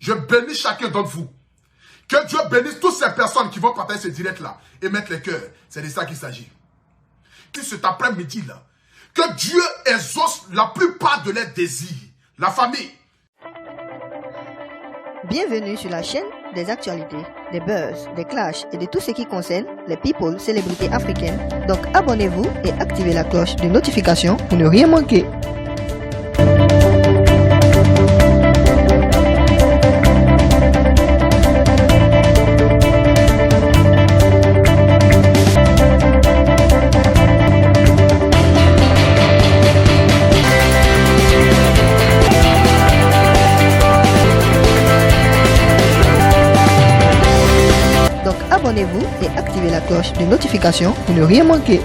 Je bénis chacun d'entre vous. Que Dieu bénisse toutes ces personnes qui vont partager ce direct-là et mettre les cœurs. C'est de ça qu'il s'agit. Puis cet après-midi-là, que Dieu exauce la plupart de leurs désirs. La famille. Bienvenue sur la chaîne des actualités, des buzz, des clashs et de tout ce qui concerne les people, célébrités africaines. Donc abonnez-vous et activez la cloche de notification pour ne rien manquer. Abonnez-vous et activez la cloche de notification pour ne rien manquer.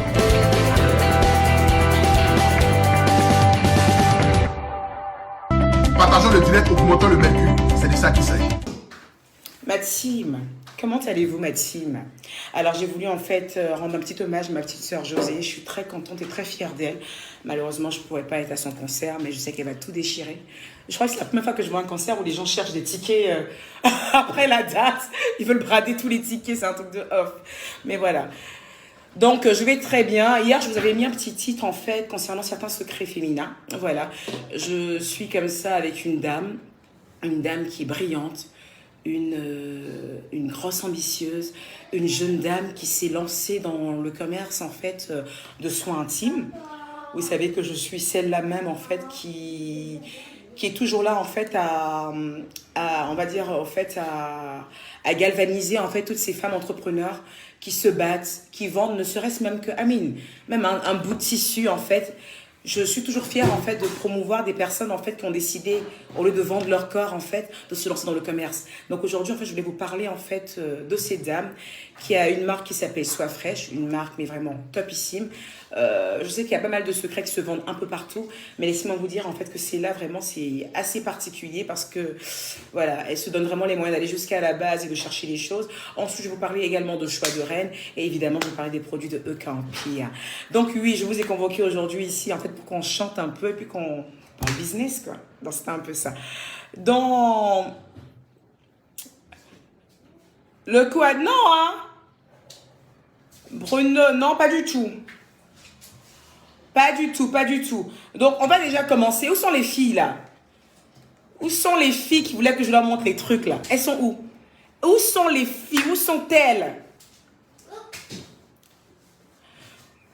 Partageons le direct, augmentons le mercure. C'est de ça qu'il s'agit. Maxime, comment allez-vous Maxime? Alors j'ai voulu en fait rendre un petit hommage à ma petite sœur Josée. Je suis très contente et très fière d'elle. Malheureusement je ne pourrais pas être à son concert, mais je sais qu'elle va tout déchirer. Je crois que c'est la première fois que je vois un concert où les gens cherchent des tickets après la date. Ils veulent brader tous les tickets, c'est un truc de off. Mais voilà. Donc je vais très bien. Hier je vous avais mis un petit titre en fait concernant certains secrets féminins. Voilà. Je suis comme ça avec une dame qui est brillante. Une grosse ambitieuse, une jeune dame qui s'est lancée dans le commerce en fait de soins intimes. Vous savez que je suis celle-là même en fait qui est toujours là en fait on va dire en fait à galvaniser en fait toutes ces femmes entrepreneurs qui se battent, qui vendent ne serait-ce même que même un bout de tissu en fait. Je suis toujours fière en fait de promouvoir des personnes en fait qui ont décidé au lieu de vendre leur corps en fait de se lancer dans le commerce. Donc aujourd'hui en fait je voulais vous parler en fait de cette dame qui a une marque qui s'appelle Sois Fraîche, une marque mais vraiment topissime. Je sais qu'il y a pas mal de secrets qui se vendent un peu partout, mais laissez-moi vous dire en fait que c'est là vraiment c'est assez particulier parce que voilà, elle se donne vraiment les moyens d'aller jusqu'à la base et de chercher les choses. Ensuite je vais vous parler également de Choix de Reine et évidemment je vais vous parler des produits de EK Empire. Donc oui, je vous ai convoqué aujourd'hui ici en fait pour qu'on chante un peu et puis qu'on parle business quoi. Donc c'était un peu ça. Dans le quoi? Non hein Bruno, non pas du tout. Pas du tout, pas du tout. Donc, on va déjà commencer. Où sont les filles, là? Où sont les filles qui voulaient que je leur montre les trucs, là? Elles sont où? Où sont les filles? Où sont-elles?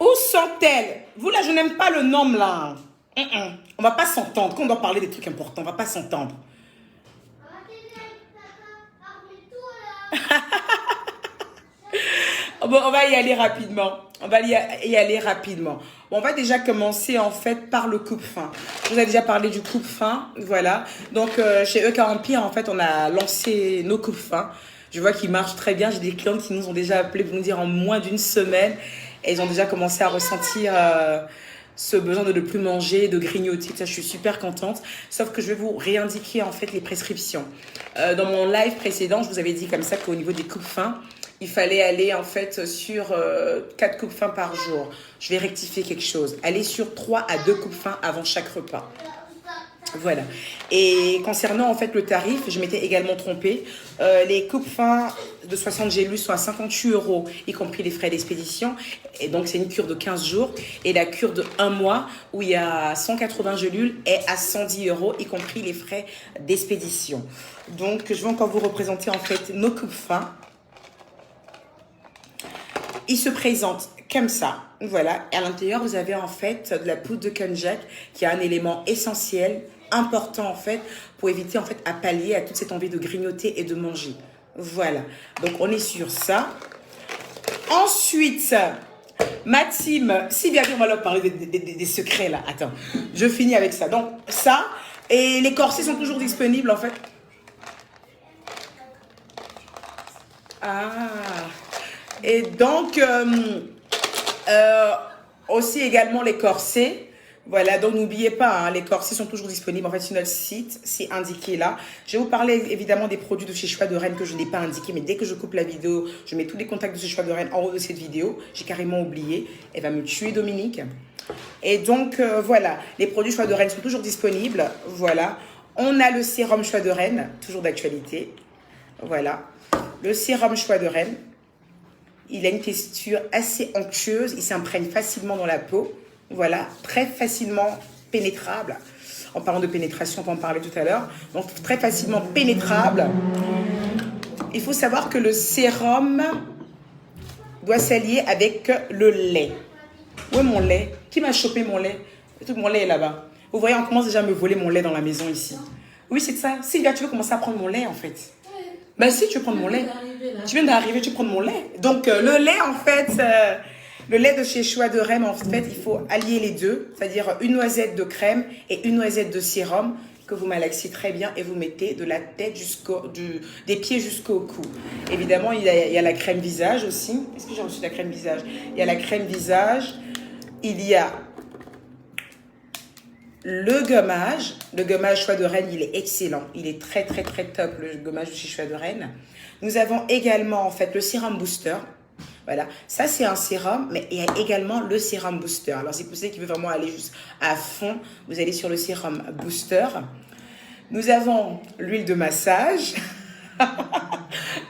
Où sont-elles? Vous, là, je n'aime pas le nom, là. On va pas s'entendre. Quand on doit parler des trucs importants, on va pas s'entendre. Bon, on va y aller rapidement. On va y aller rapidement. Bon, on va déjà commencer en fait par le coupe-fin. Je vous ai déjà parlé du coupe-fin, voilà. Donc chez EK Empire, en fait, on a lancé nos coupe-fins. Je vois qu'ils marchent très bien. J'ai des clientes qui nous ont déjà appelé pour nous dire en moins d'une semaine. Et ils ont déjà commencé à ressentir ce besoin de ne plus manger, de grignoter. Ça, je suis super contente. Sauf que je vais vous réindiquer en fait les prescriptions. Dans mon live précédent, je vous avais dit comme ça qu'au niveau des coupes-fins, il fallait aller en fait sur 4 coupes fins par jour. Je vais rectifier quelque chose. Aller sur 3 à 2 coupes fins avant chaque repas. Voilà. Et concernant en fait le tarif, je m'étais également trompée. Les coupes fins de 60 gélus sont à 58 €, y compris les frais d'expédition. Et donc c'est une cure de 15 jours. Et la cure de 1 mois, où il y a 180 gélules, est à 110 €, y compris les frais d'expédition. Donc je vais encore vous représenter en fait nos coupes fins. Il se présente comme ça, voilà. Et à l'intérieur, vous avez en fait de la poudre de konjac qui est un élément essentiel, important en fait, pour éviter en fait à pallier à toute cette envie de grignoter et de manger. Voilà. Donc on est sur ça. Ensuite, ma team, si bien on va leur parler des secrets là. Attends, je finis avec ça. Donc ça, et les corsets sont toujours disponibles en fait. Ah. Et donc, aussi également les corsets. Voilà, donc n'oubliez pas, hein, les corsets sont toujours disponibles en fait sur notre site, c'est indiqué là. Je vais vous parler évidemment des produits de chez Choix de Reine que je n'ai pas indiqué, mais dès que je coupe la vidéo, je mets tous les contacts de chez Choix de Reine en haut de cette vidéo. J'ai carrément oublié, elle va me tuer Dominique. Et donc voilà, les produits Choix de Reine sont toujours disponibles, voilà. On a le sérum choix de reine, toujours d'actualité. Voilà. Le sérum choix de reine. Il a une texture assez onctueuse. Il s'imprègne facilement dans la peau. Voilà. Très facilement pénétrable. En parlant de pénétration, on va en parler tout à l'heure. Donc, très facilement pénétrable. Il faut savoir que le sérum doit s'allier avec le lait. Où est mon lait? Qui m'a chopé mon lait? Tout mon lait est là-bas. Vous voyez, on commence déjà à me voler mon lait dans la maison ici. Oui, c'est ça. Sylvia, tu veux commencer à prendre mon lait, en fait? Ben si, tu veux prendre mon lait. Tu viens d'arriver, tu veux prendre mon lait. Donc, le lait, en fait, le lait de chez Choix de Reine, en fait, il faut allier les deux. C'est-à-dire une noisette de crème et une noisette de sérum que vous malaxez très bien et vous mettez de la tête des pieds jusqu'au cou. Évidemment, il y a la crème visage aussi. Est-ce que j'ai reçu la crème visage? Il y a la crème visage. Il y a le gommage Choix de Reine, il est excellent. Il est très, très, très top, le gommage de chez Choix de Reine. Nous avons également, en fait, le sérum booster. Voilà, ça c'est un sérum, mais il y a également le sérum booster. Alors, si vous savez qui veut vraiment aller juste à fond, vous allez sur le sérum booster. Nous avons l'huile de massage.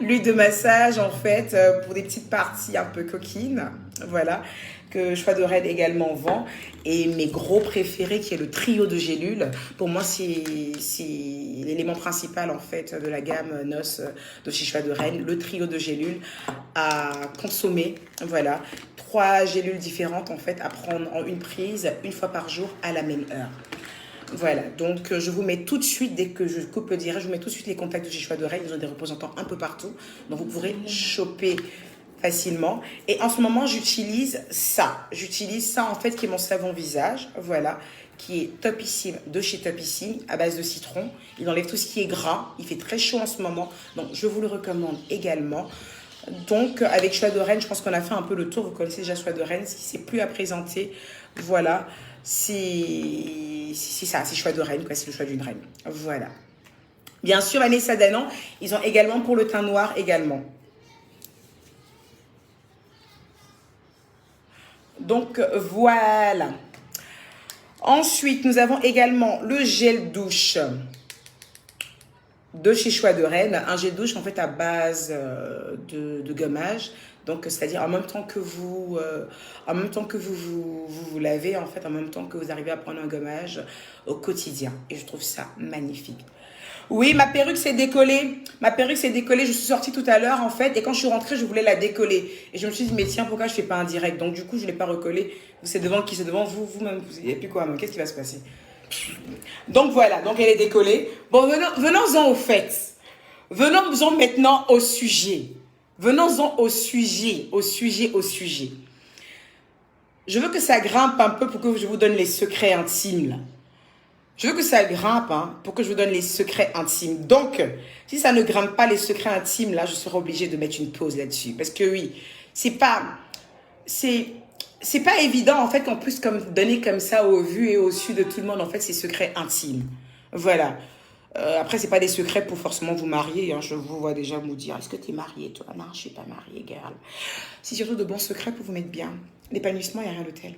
L'huile de massage, en fait, pour des petites parties un peu coquines. Voilà, que Choix de Reine également vend. Et mes gros préférés, qui est le trio de gélules. Pour moi, c'est l'élément principal, en fait, de la gamme Noce de chez Choix de Reine. Le trio de gélules à consommer. Voilà, 3 gélules différentes, en fait, à prendre en une prise, une fois par jour, à la même heure. Voilà, donc je vous mets tout de suite, dès que je coupe le direct, je vous mets tout de suite les contacts de chez Choix de Reine. Ils ont des représentants un peu partout, donc vous pourrez choper facilement. Et en ce moment, j'utilise ça. J'utilise ça, en fait, qui est mon savon visage, voilà, qui est topissime, de chez Topissime, à base de citron. Il enlève tout ce qui est gras. Il fait très chaud en ce moment, donc je vous le recommande également. Donc, avec Choix de Reine, je pense qu'on a fait un peu le tour. Vous connaissez déjà Choix de Reine, ce qui ne s'est plus à présenter. Voilà, c'est ça, c'est Choix de Reine, quoi, c'est le choix d'une reine. Voilà. Bien sûr, Vanessa Danan, ils ont également pour le teint noir également. Donc, voilà. Ensuite, nous avons également le gel douche de chez Choix de Reine, un gel douche en fait à base de gommage. Donc, c'est-à-dire en même temps que vous vous lavez, en fait, en même temps que vous arrivez à prendre un gommage au quotidien. Et je trouve ça magnifique. Oui, ma perruque s'est décollée. Ma perruque s'est décollée. Je suis sortie tout à l'heure, en fait. Et quand je suis rentrée, je voulais la décoller. Et je me suis dit, mais tiens, pourquoi je ne fais pas un direct? Donc, du coup, je ne l'ai pas recollée. C'est devant qui? C'est devant vous, vous-même. Et puis quoi? Qu'est-ce qui va se passer? Donc, voilà. Donc, elle est décollée. Bon, venons-en au fait. Venons-en maintenant au sujet. Venons-en au sujet. Je veux que ça grimpe un peu pour que je vous donne les secrets intimes, là. Je veux que ça grimpe, hein, pour que je vous donne les secrets intimes. Donc, si ça ne grimpe pas les secrets intimes, là, je serai obligée de mettre une pause là-dessus. Parce que oui, c'est pas évident, en fait, qu'en plus, comme donner comme ça au vu et au su de tout le monde, en fait, c'est secrets intimes. Voilà. Après, c'est pas des secrets pour forcément vous marier. Hein. Je vous vois déjà me dire, est-ce que tu es mariée, toi? Non, je suis pas mariée, girl. C'est surtout de bons secrets pour vous mettre bien. L'épanouissement, il n'y a rien de tel.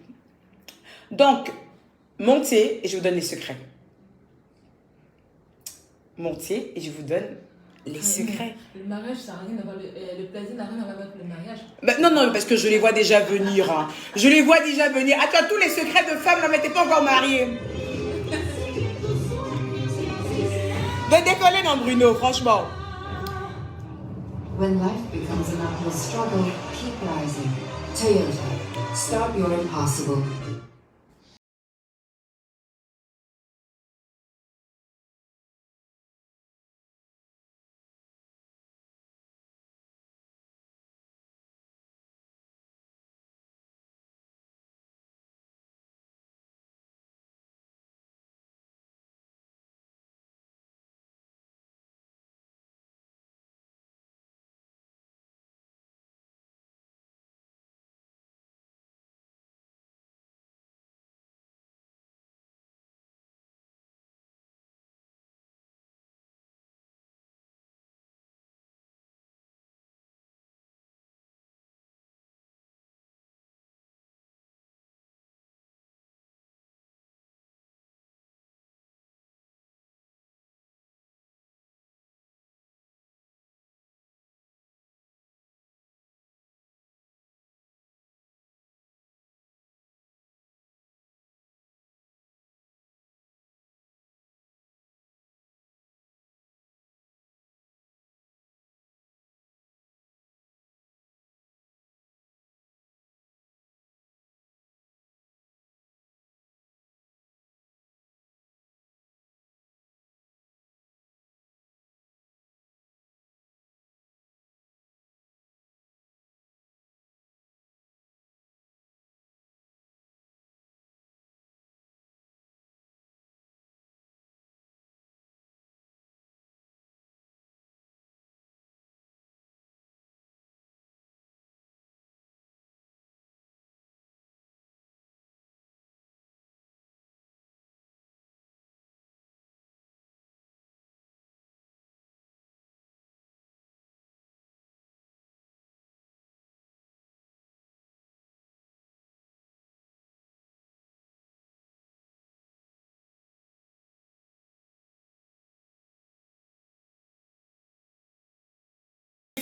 Donc, montez et je vous donne les secrets. Montez et je vous donne les secrets. Le mariage, ça n'a rien à voir. Le plaisir n'a rien à voir avec le mariage. Ben, non, parce que je les vois déjà venir. Hein. Je les vois déjà venir. Attends, tous les secrets de femmes, ne mettez pas encore mariée. De décoller, non, Bruno, franchement. When life becomes an uphill struggle, keep rising. Toyota. Start your impossible.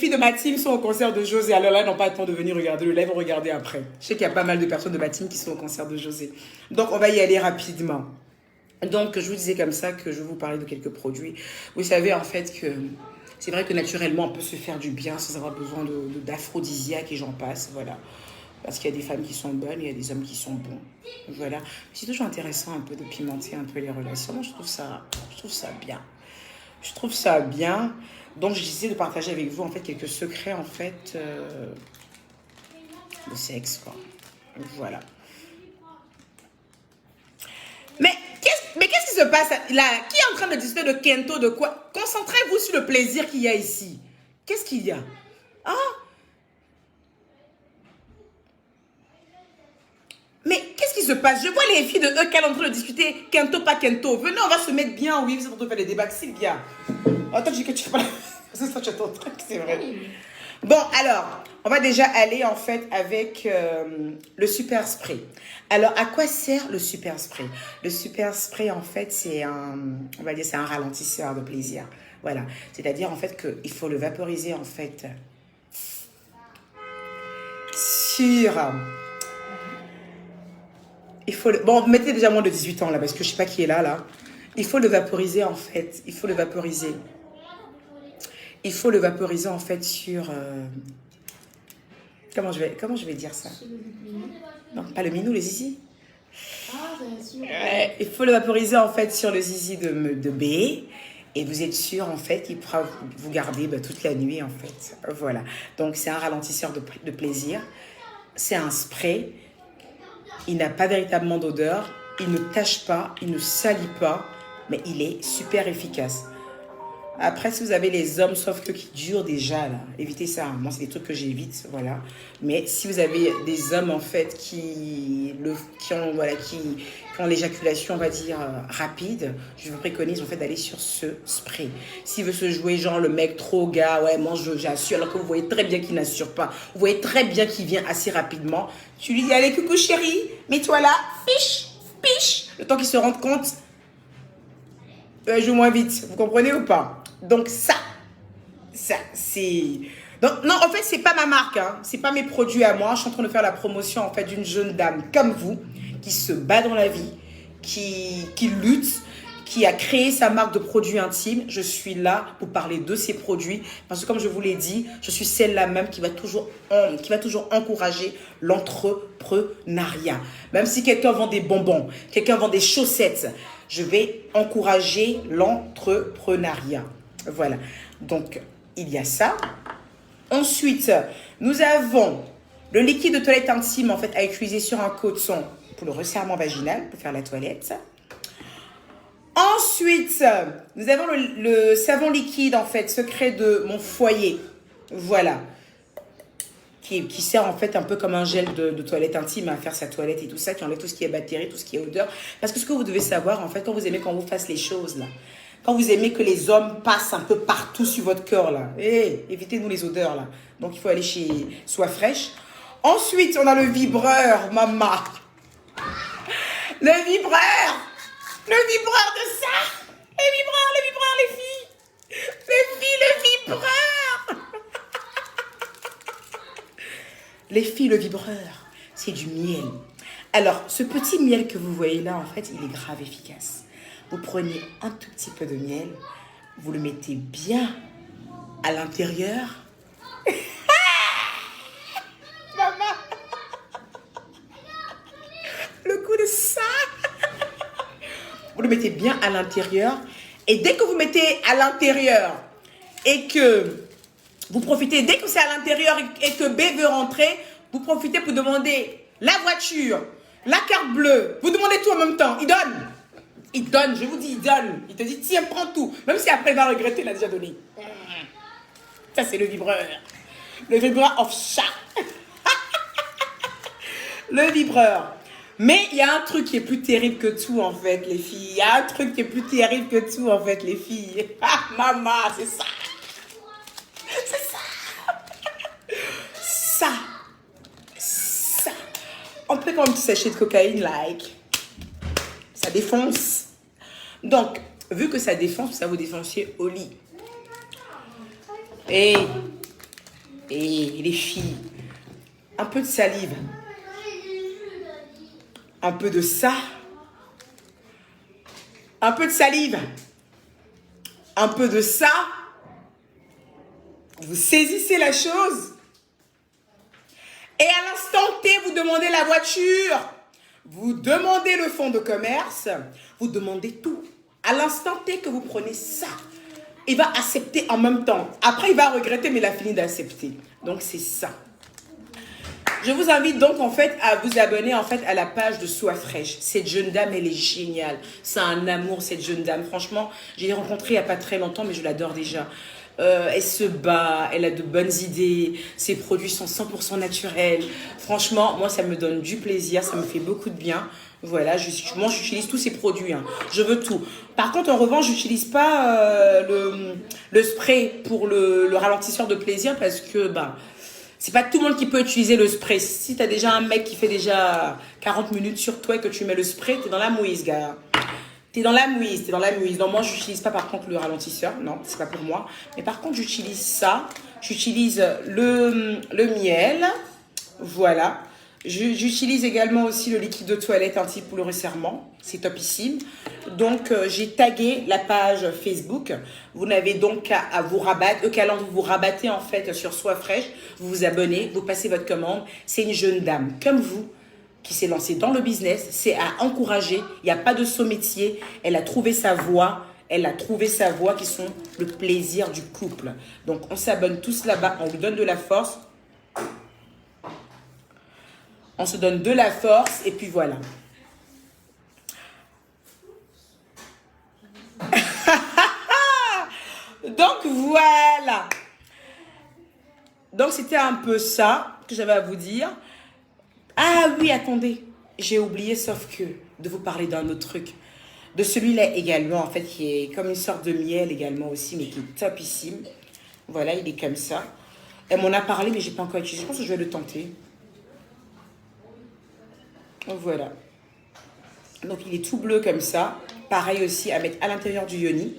filles de ma team sont au concert de José. Alors là, elles n'ont pas le temps de venir regarder le live, vont regarder après. Je sais qu'il y a pas mal de personnes de ma team qui sont au concert de José. Donc, on va y aller rapidement. Donc, je vous disais comme ça que je vais vous parler de quelques produits. Vous savez, en fait, que c'est vrai que naturellement, on peut se faire du bien sans avoir besoin d'aphrodisiaques et j'en passe, voilà. Parce qu'il y a des femmes qui sont bonnes et il y a des hommes qui sont bons. Voilà. C'est toujours intéressant un peu de pimenter un peu les relations. Moi, je trouve ça bien. Je trouve ça bien. Donc, j'essaie de partager avec vous, en fait, quelques secrets, en fait, de sexe, quoi. Voilà. Mais qu'est-ce qui se passe là? Qui est en train de discuter de Kento, de quoi? Concentrez-vous sur le plaisir qu'il y a ici. Qu'est-ce qu'il y a? Ah? Mais qu'est-ce qui se passe? Je vois les filles de eux qui sont en train de discuter Kento, pas Kento. Venez, on va se mettre bien, oui, vous êtes en train de faire des débats. Sylvia. Attends, je dis que tu fais pas la... C'est ça, tu as ton truc, c'est vrai. Bon, alors, on va déjà aller en fait avec le super spray. Alors, à quoi sert le super spray? Le super spray, en fait, c'est on va dire, c'est un ralentisseur de plaisir. Voilà. C'est-à-dire, en fait, qu'il faut le vaporiser, en fait, sur... Il faut le... Bon, mettez déjà moins de 18 ans, là, parce que je sais pas qui est là, là. Il faut le vaporiser, en fait. Il faut le vaporiser. Il faut le vaporiser, en fait, sur... Comment je vais dire ça? Non, pas le minou, le zizi. Ah, c'est sûr. Il faut le vaporiser, en fait, sur le zizi de B. Et vous êtes sûr, en fait, qu'il pourra vous garder toute la nuit, en fait. Voilà. Donc, c'est un ralentisseur de plaisir. C'est un spray. Il n'a pas véritablement d'odeur. Il ne tache pas. Il ne salit pas. Mais il est super efficace. Après, si vous avez les hommes, sauf que qui durent déjà, là, évitez ça. Moi, c'est des trucs que j'évite, voilà. Mais si vous avez des hommes, en fait, qui ont l'éjaculation, on va dire, rapide, je vous préconise, en fait, d'aller sur ce spray. S'il veut se jouer, genre, le mec trop gars, ouais, moi, j'assure, alors que vous voyez très bien qu'il n'assure pas. Vous voyez très bien qu'il vient assez rapidement. Tu lui dis, allez, coucou, chérie, mets-toi là, fiche, piche. Le temps qu'il se rende compte, joue moins vite. Vous comprenez ou pas? Donc ça c'est... Donc, non, en fait, c'est pas ma marque, hein. C'est pas mes produits à moi. Je suis en train de faire la promotion, en fait, d'une jeune dame comme vous, qui se bat dans la vie, qui lutte, qui a créé sa marque de produits intimes. Je suis là pour parler de ces produits, parce que comme je vous l'ai dit, je suis celle-là même qui va toujours encourager l'entrepreneuriat. Même si quelqu'un vend des bonbons, quelqu'un vend des chaussettes, je vais encourager l'entrepreneuriat. Voilà. Donc, il y a ça. Ensuite, nous avons le liquide de toilette intime, en fait, à utiliser sur un coton pour le resserrement vaginal, pour faire la toilette. Ensuite, nous avons le savon liquide, en fait, secret de mon foyer. Voilà. Qui sert, en fait, un peu comme un gel de toilette intime à faire sa toilette et tout ça, qui enlève tout ce qui est bactéries, tout ce qui est odeur. Parce que ce que vous devez savoir, en fait, quand vous aimez qu'on vous fasse les choses, là, quand vous aimez que les hommes passent un peu partout sur votre corps, là, évitez-nous les odeurs, là. Donc, il faut aller chez Soie Fraîche. Ensuite, on a le vibreur, maman. Le vibreur de ça. Le vibreur, les filles. Le vibreur. Les filles, le vibreur, c'est du miel. Alors, ce petit miel que vous voyez là, en fait, il est grave efficace. Vous prenez un tout petit peu de miel, vous le mettez bien à l'intérieur. Maman, le coup de ça. Vous le mettez bien à l'intérieur. Et dès que vous mettez à l'intérieur et que vous profitez, dès que c'est à l'intérieur et que B veut rentrer, vous profitez pour demander la voiture, la carte bleue. Vous demandez tout en même temps. Il donne, je vous dis, il donne. Il te dit, tiens, prends tout. Même si après il va regretter, il a déjà donné. Ça, c'est le vibreur. Le vibreur of chat. Le vibreur. Mais il y a un truc qui est plus terrible que tout, en fait, les filles. Il y a un truc qui est plus terrible que tout, en fait, les filles. Ah, maman, c'est ça. Ça. On peut comme un petit sachet de cocaïne, like. Ça défonce. Donc, vu que ça défonce, ça vous défonciez au lit. Et Et les filles, un peu de salive. Un peu de ça. Un peu de salive. Un peu de ça. Vous saisissez la chose. Et à l'instant T, vous demandez la voiture. Vous demandez le fonds de commerce. Vous demandez tout. À l'instant T que vous prenez ça, il va accepter en même temps. Après, il va regretter, mais il a fini d'accepter. Donc, c'est ça. Je vous invite donc, en fait, à vous abonner, en fait, à la page de Soif Fraîche. Cette jeune dame, elle est géniale. C'est un amour, cette jeune dame. Franchement, je l'ai rencontrée il n'y a pas très longtemps, mais je l'adore déjà. Elle se bat, elle a de bonnes idées. Ses produits sont 100% naturels. Franchement, moi, ça me donne du plaisir. Ça me fait beaucoup de bien. Voilà, moi j'utilise tous ces produits, hein. Je veux tout. Par contre, en revanche, j'utilise pas le spray pour le ralentisseur de plaisir parce que c'est pas tout le monde qui peut utiliser le spray. Si tu as déjà un mec qui fait déjà 40 minutes sur toi et que tu mets le spray, tu es dans la mouise, gars. T'es dans la mouise, t'es dans la mouise. Non, moi, j'utilise pas par contre le ralentisseur. Non, c'est pas pour moi. Mais par contre, j'utilise ça. J'utilise le miel. Voilà. J'utilise également aussi le liquide de toilette anti pour le resserrement. C'est topissime. Donc, j'ai tagué la page Facebook. Vous n'avez donc qu'à vous rabattre. Vous vous rabattez en fait sur Soif Fraîche. Vous vous abonnez, vous passez votre commande. C'est une jeune dame comme vous qui s'est lancée dans le business. C'est à encourager. Il n'y a pas de saut métier. Elle a trouvé sa voie. Elle a trouvé sa voie qui sont le plaisir du couple. Donc, on s'abonne tous là-bas. On vous donne de la force. On se donne de la force et puis voilà. Donc voilà. Donc c'était un peu ça que j'avais à vous dire. Ah oui, attendez. J'ai oublié sauf que de vous parler d'un autre truc. De celui-là également, en fait, qui est comme une sorte de miel également aussi, mais qui est topissime. Voilà, il est comme ça. Elle m'en a parlé, mais je n'ai pas encore utilisé. Je pense que je vais le tenter. Voilà. Donc, il est tout bleu comme ça. Pareil aussi à mettre à l'intérieur du yoni.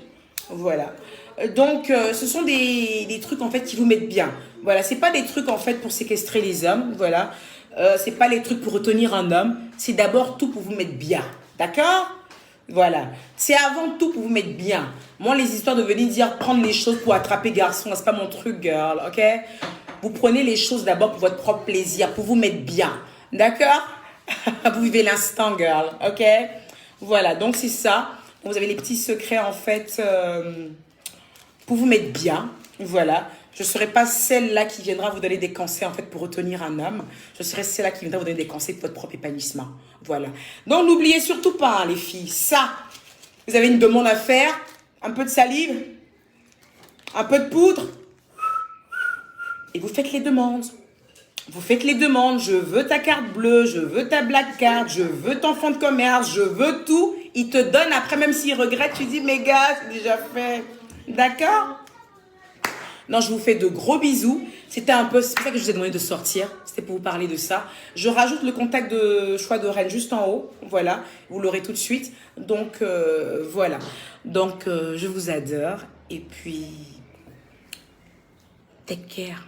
Voilà. Donc, ce sont des trucs, en fait, qui vous mettent bien. Voilà. C'est pas des trucs, en fait, pour séquestrer les hommes. Voilà. C'est pas les trucs pour retenir un homme. C'est d'abord tout pour vous mettre bien. D'accord? Voilà. C'est avant tout pour vous mettre bien. Moi, les histoires de venir dire prendre les choses pour attraper garçon, c'est pas mon truc, girl. OK? Vous prenez les choses d'abord pour votre propre plaisir, pour vous mettre bien. D'accord? Vous vivez l'instant, girl, ok? Voilà, donc c'est ça. Vous avez les petits secrets, en fait, pour vous mettre bien. Voilà. Je ne serai pas celle-là qui viendra vous donner des conseils, en fait, pour retenir un homme. Je serai celle-là qui viendra vous donner des conseils pour votre propre épanouissement. Voilà. Donc, n'oubliez surtout pas, hein, les filles, ça. Vous avez une demande à faire, un peu de salive, un peu de poudre, et vous faites les demandes. Vous faites les demandes, je veux ta carte bleue, je veux ta black card, je veux ton fonds de commerce, je veux tout. Il te donne, après même s'il regrette, tu dis, mais gars, c'est déjà fait. D'accord? Non, je vous fais de gros bisous. C'était un peu, c'est pour ça que je vous ai demandé de sortir. C'était pour vous parler de ça. Je rajoute le contact de choix de reine juste en haut. Voilà, vous l'aurez tout de suite. Donc, voilà. Donc, je vous adore. Et puis, take care.